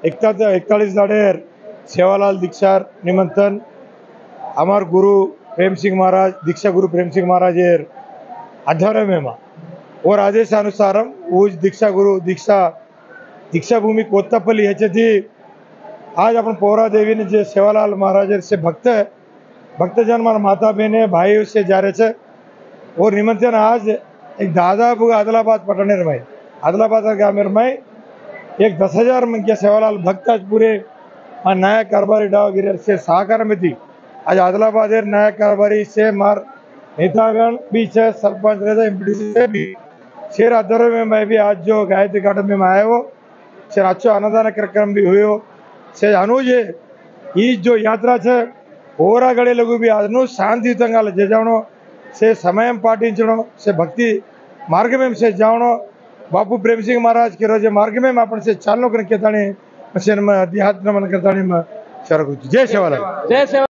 41 दाड़ेर सेवालाल दीक्षार निमंत्रण हमार गुरु प्रेम सिंह महाराज दीक्षा गुरु प्रेम सिंह महाराज आध्वर्य में और आदेशानुसार ऊज दीक्षा गुरु दीक्षा भूमि कोत्तापल्ली ह्याच्याती आज अपन पौरा देवी ने जे सेवालाल महाराज से भक्तजन माता बहने भाई से जा रहे थे और निमंत्रण आज एक दादाबू आदिलाबाद पटनेर में आदिलाबाद ग्रामेर में एक 10,000 में सेवालाल भक्त आज पूरे नया कारबारी डावगिरी से सहकार में थी आज आदिलाबाद नया कारबारी से मार नेतागण भी है सरपंच एमपीडीसी से भी शेर आध्वर्य में मैं भी आज जो गायत्री गार्डन में आया हो शेर अच्छो अन्नदान कार्यक्रम भी हुए हो से अनुज ये जो यात्रा है ओरा गड़े लघु भी आज शांतियुతంగా जजावणो से समय पाटिंचणो से भक्ति मार्ग में से जावणो बापू प्रेम सिंह महाराज के रोजे मार्ग में अपन से चालनो करके ताने से अध्यात्म मन करताने में शरक जय सेवालाल जय सेवा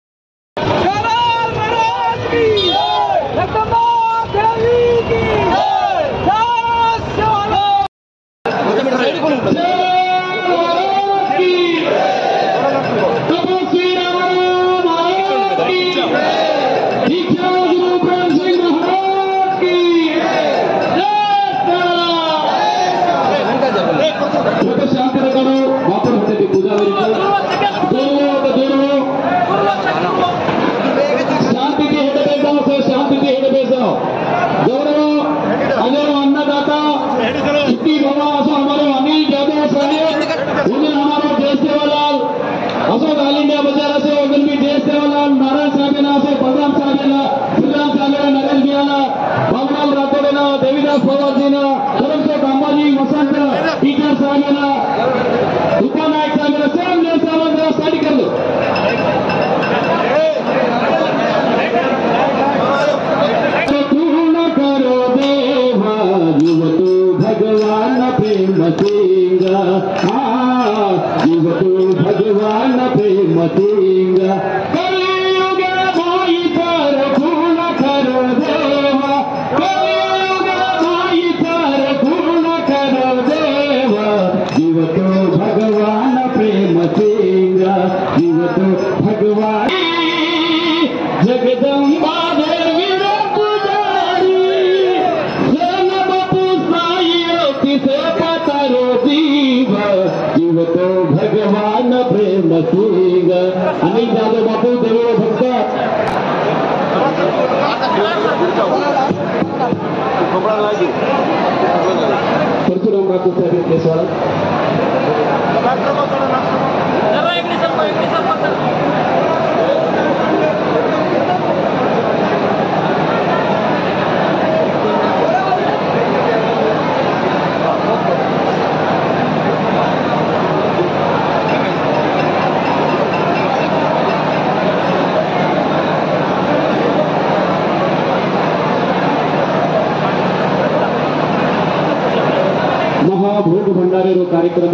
भोग भंडारेरो कार्यक्रम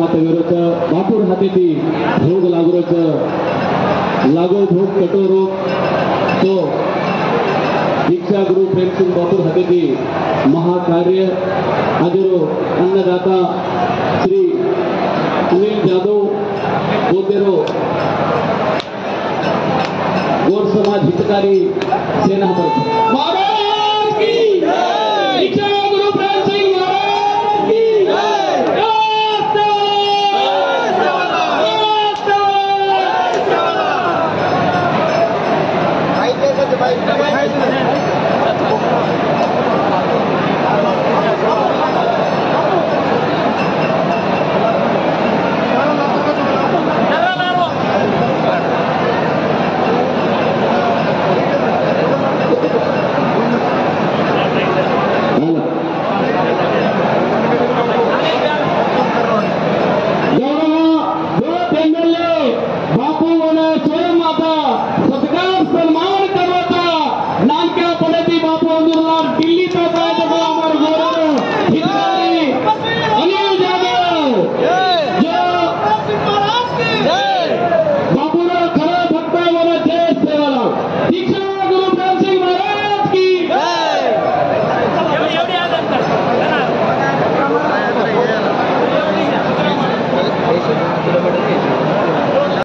बापूर हाथे भोग लागो भोग कटोरो तो दीक्षा गुरु प्रेम सिंह बापूर हाथे महाकार्य आजरो अन्नदाता श्री अनिल जादव बोतेरो गौर समाज हितकारी सेना पर